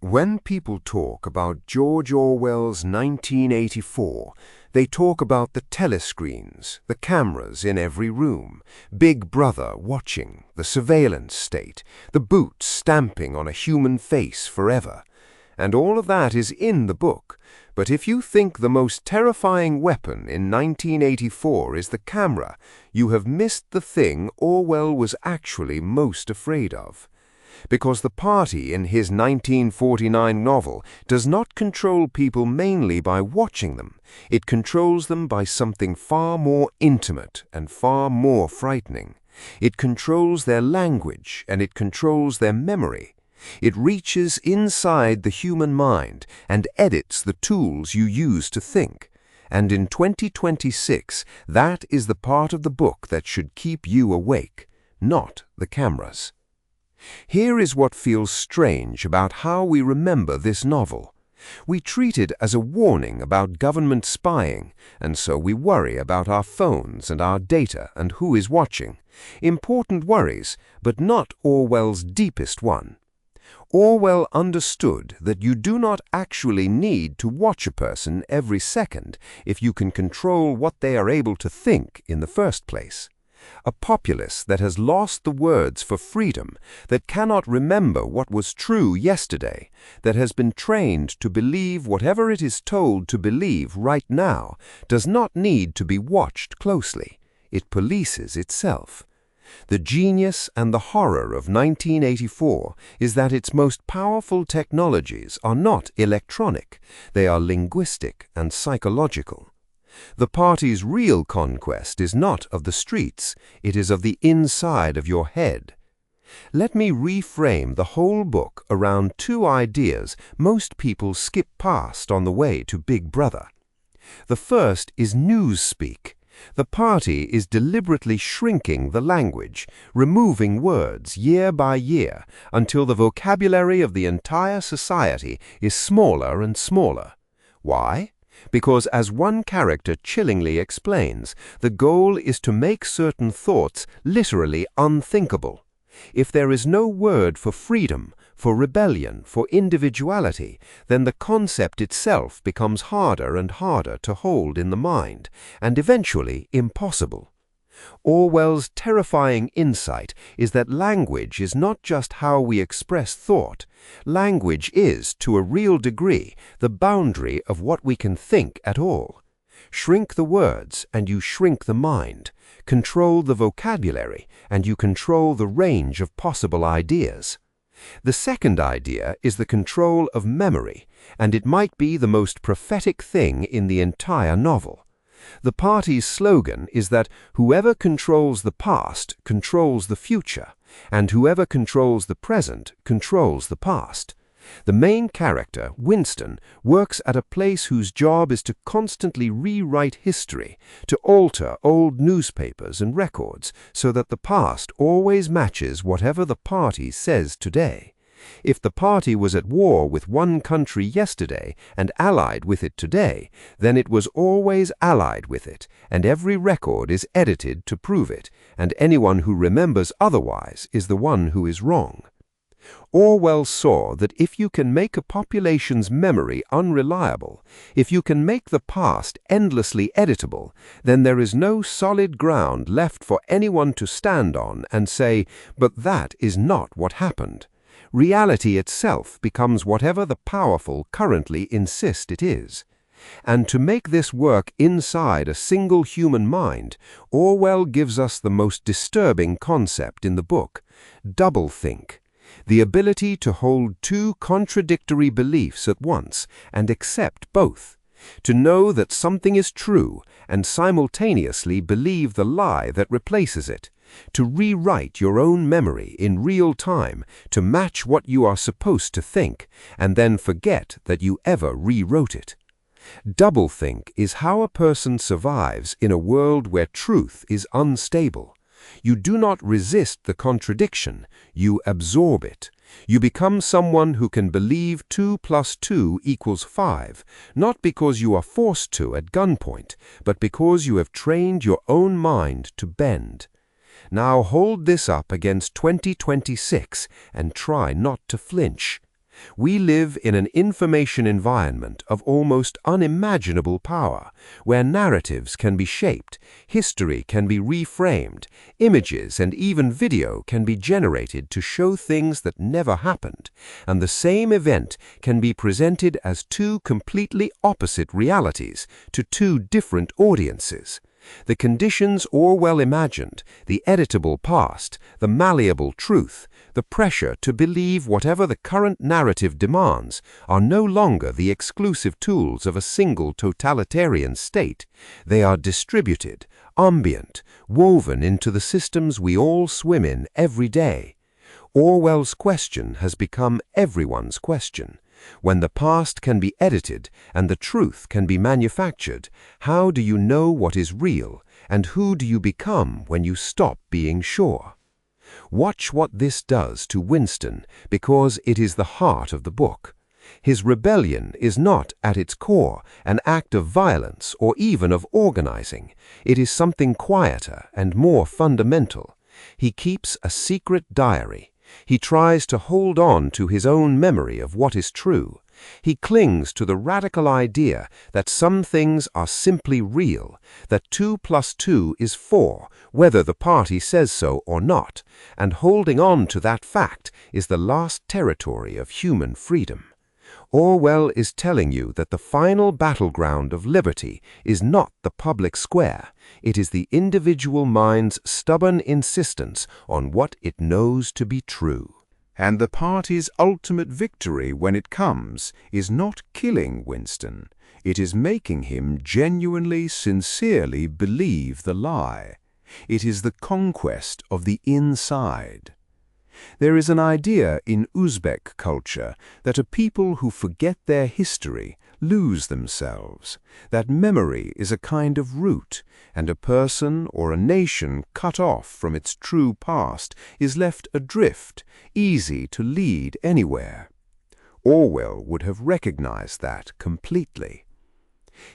When people talk about George Orwell's 1984, they talk about the telescreens, the cameras in every room, Big Brother watching, the surveillance state, the boots stamping on a human face forever. And all of that is in the book. But if you think the most terrifying weapon in 1984 is the camera, you have missed the thing Orwell was actually most afraid of. Because the party in his 1949 novel does not control people mainly by watching them. It controls them by something far more intimate and far more frightening. It controls their language and it controls their memory. It reaches inside the human mind and edits the tools you use to think. And in 2026, that is the part of the book that should keep you awake, not the cameras. Here is what feels strange about how we remember this novel. We treat it as a warning about government spying, and so we worry about our phones and our data and who is watching. Important worries, but not Orwell's deepest one. Orwell understood that you do not actually need to watch a person every second if you can control what they are able to think in the first place. A populace that has lost the words for freedom, that cannot remember what was true yesterday, that has been trained to believe whatever it is told to believe right now, does not need to be watched closely. It polices itself. The genius and the horror of 1984 is that its most powerful technologies are not electronic, they are linguistic and psychological. The party's real conquest is not of the streets, it is of the inside of your head. Let me reframe the whole book around two ideas most people skip past on the way to Big Brother. The first is Newspeak. The party is deliberately shrinking the language, removing words year by year until the vocabulary of the entire society is smaller and smaller. Why? Because, as one character chillingly explains, the goal is to make certain thoughts literally unthinkable. If there is no word for freedom, for rebellion, for individuality, then the concept itself becomes harder and harder to hold in the mind, and eventually impossible. Orwell's terrifying insight is that language is not just how we express thought. Language is, to a real degree, the boundary of what we can think at all. Shrink the words, and you shrink the mind. Control the vocabulary, and you control the range of possible ideas. The second idea is the control of memory, and it might be the most prophetic thing in the entire novel. The party's slogan is that whoever controls the past controls the future, and whoever controls the present controls the past. The main character, Winston, works at a place whose job is to constantly rewrite history, to alter old newspapers and records so that the past always matches whatever the party says today. If the party was at war with one country yesterday and allied with it today, then it was always allied with it, and every record is edited to prove it, and anyone who remembers otherwise is the one who is wrong. Orwell saw that if you can make a population's memory unreliable, if you can make the past endlessly editable, then there is no solid ground left for anyone to stand on and say, "But that is not what happened." Reality itself becomes whatever the powerful currently insist it is. And to make this work inside a single human mind, Orwell gives us the most disturbing concept in the book, doublethink. The ability to hold two contradictory beliefs at once and accept both. To know that something is true and simultaneously believe the lie that replaces it. To rewrite your own memory in real time to match what you are supposed to think and then forget that you ever rewrote it. Doublethink is how a person survives in a world where truth is unstable. You do not resist the contradiction, you absorb it. You become someone who can believe 2 + 2 = 5, not because you are forced to at gunpoint, but because you have trained your own mind to bend. Now hold this up against 2026 and try not to flinch. We live in an information environment of almost unimaginable power, where narratives can be shaped, history can be reframed, images and even video can be generated to show things that never happened, and the same event can be presented as two completely opposite realities to two different audiences. The conditions Orwell imagined, the editable past, the malleable truth, the pressure to believe whatever the current narrative demands, are no longer the exclusive tools of a single totalitarian state. They are distributed, ambient, woven into the systems we all swim in every day. Orwell's question has become everyone's question. When the past can be edited and the truth can be manufactured, how do you know what is real, and who do you become when you stop being sure? Watch what this does to Winston, because it is the heart of the book. His rebellion is not, at its core, an act of violence or even of organizing. It is something quieter and more fundamental. He keeps a secret diary. He tries to hold on to his own memory of what is true. He clings to the radical idea that some things are simply real, that 2 + 2 is 4, whether the party says so or not, and holding on to that fact is the last territory of human freedom. Orwell is telling you that the final battleground of liberty is not the public square. It is the individual mind's stubborn insistence on what it knows to be true. And the party's ultimate victory when it comes is not killing Winston. It is making him genuinely, sincerely believe the lie. It is the conquest of the inside. There is an idea in Uzbek culture that a people who forget their history lose themselves, that memory is a kind of root, and a person or a nation cut off from its true past is left adrift, easy to lead anywhere. Orwell would have recognized that completely.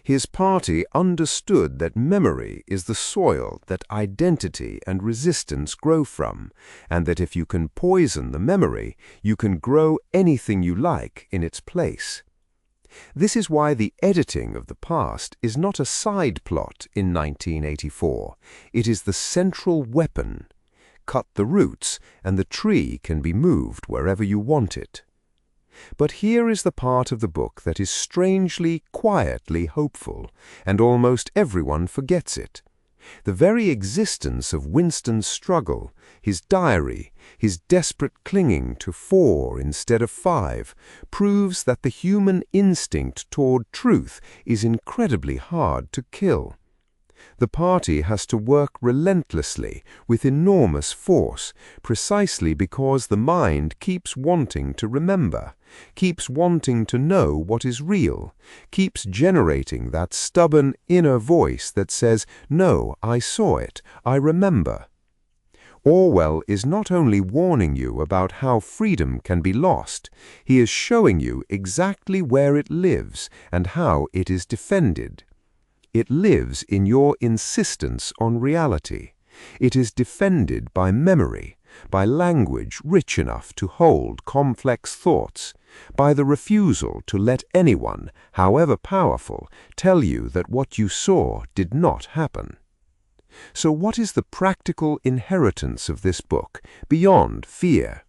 His party understood that memory is the soil that identity and resistance grow from, and that if you can poison the memory, you can grow anything you like in its place. This is why the editing of the past is not a side plot in 1984. It is the central weapon. Cut the roots, and the tree can be moved wherever you want it. But here is the part of the book that is strangely, quietly hopeful, and almost everyone forgets it. The very existence of Winston's struggle, his diary, his desperate clinging to 4 instead of 5, proves that the human instinct toward truth is incredibly hard to kill. The party has to work relentlessly, with enormous force, precisely because the mind keeps wanting to remember, keeps wanting to know what is real, keeps generating that stubborn inner voice that says, "No, I saw it, I remember." Orwell is not only warning you about how freedom can be lost, he is showing you exactly where it lives and how it is defended. It lives in your insistence on reality. It is defended by memory, by language rich enough to hold complex thoughts, by the refusal to let anyone, however powerful, tell you that what you saw did not happen. So what is the practical inheritance of this book, beyond fear?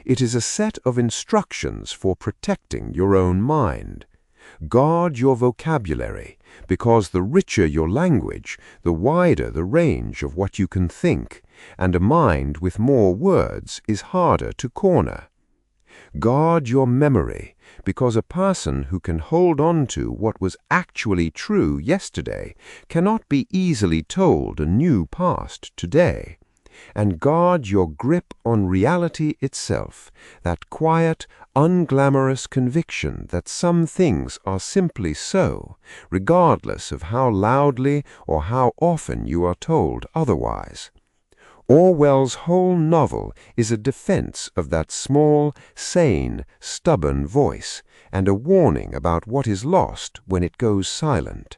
It is a set of instructions for protecting your own mind. Guard your vocabulary, because the richer your language, the wider the range of what you can think, and a mind with more words is harder to corner. Guard your memory, because a person who can hold on to what was actually true yesterday cannot be easily told a new past today. And guard your grip on reality itself, that quiet, unglamorous conviction that some things are simply so, regardless of how loudly or how often you are told otherwise. Orwell's whole novel is a defense of that small, sane, stubborn voice, and a warning about what is lost when it goes silent.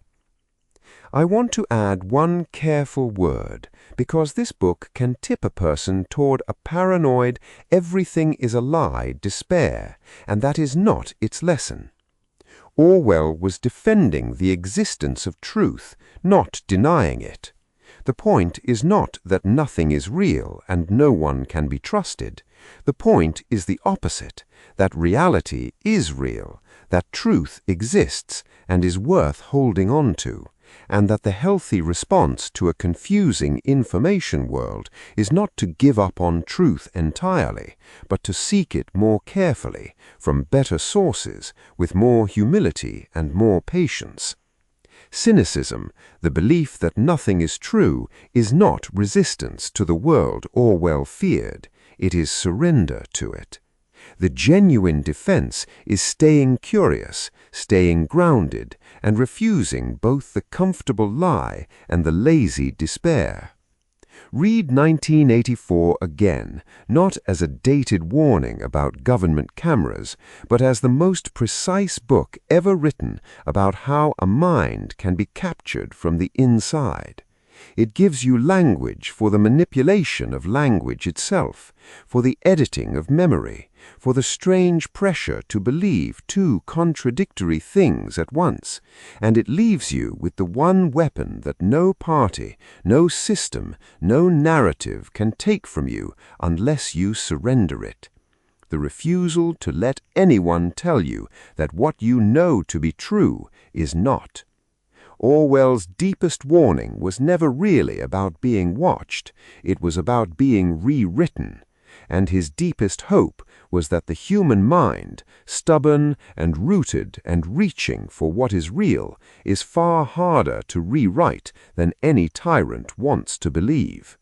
I want to add one careful word, because this book can tip a person toward a paranoid, everything is a lie despair, and that is not its lesson. Orwell was defending the existence of truth, not denying it. The point is not that nothing is real and no one can be trusted. The point is the opposite, that reality is real, that truth exists and is worth holding on to, and that the healthy response to a confusing information world is not to give up on truth entirely, but to seek it more carefully, from better sources, with more humility and more patience. Cynicism, the belief that nothing is true, is not resistance to the world Orwell feared. It is surrender to it. The genuine defense is staying curious, staying grounded, and refusing both the comfortable lie and the lazy despair. Read 1984 again, not as a dated warning about government cameras, but as the most precise book ever written about how a mind can be captured from the inside. It gives you language for the manipulation of language itself, for the editing of memory, for the strange pressure to believe two contradictory things at once, and it leaves you with the one weapon that no party, no system, no narrative can take from you unless you surrender it. The refusal to let anyone tell you that what you know to be true is not. Orwell's deepest warning was never really about being watched, it was about being rewritten, and his deepest hope was that the human mind, stubborn and rooted and reaching for what is real, is far harder to rewrite than any tyrant wants to believe.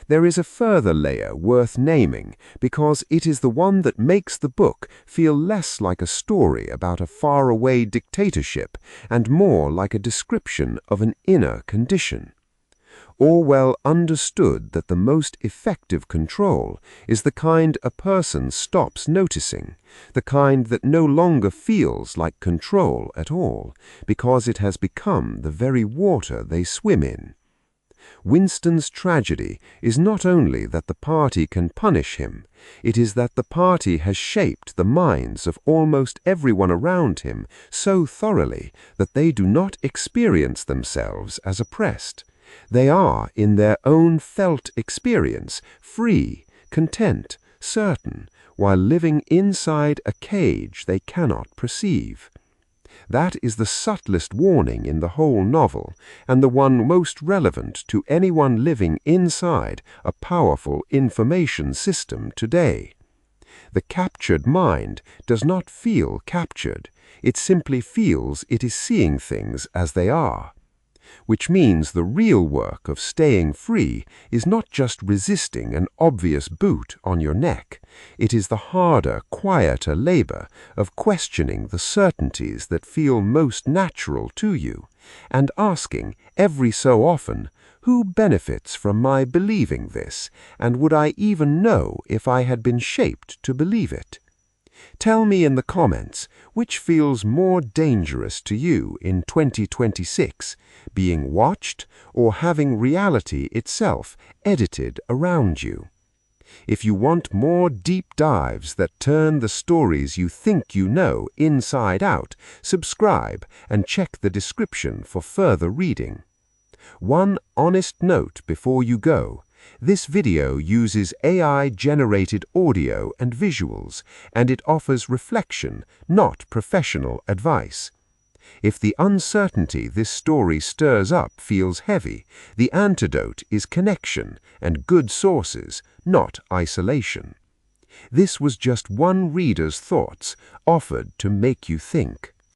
There is a further layer worth naming because it is the one that makes the book feel less like a story about a faraway dictatorship and more like a description of an inner condition. Orwell understood that the most effective control is the kind a person stops noticing, the kind that no longer feels like control at all, because it has become the very water they swim in. Winston's tragedy is not only that the party can punish him, it is that the party has shaped the minds of almost everyone around him so thoroughly that they do not experience themselves as oppressed. They are, in their own felt experience, free, content, certain, while living inside a cage they cannot perceive. That is the subtlest warning in the whole novel, and the one most relevant to anyone living inside a powerful information system today. The captured mind does not feel captured, it simply feels it is seeing things as they are. Which means the real work of staying free is not just resisting an obvious boot on your neck. It is the harder, quieter labor of questioning the certainties that feel most natural to you, and asking every so often, who benefits from my believing this, and would I even know if I had been shaped to believe it? Tell me in the comments which feels more dangerous to you in 2026, being watched or having reality itself edited around you. If you want more deep dives that turn the stories you think you know inside out, subscribe and check the description for further reading. One honest note before you go. This video uses AI-generated audio and visuals, and it offers reflection, not professional advice. If the uncertainty this story stirs up feels heavy, the antidote is connection and good sources, not isolation. This was just one reader's thoughts, offered to make you think.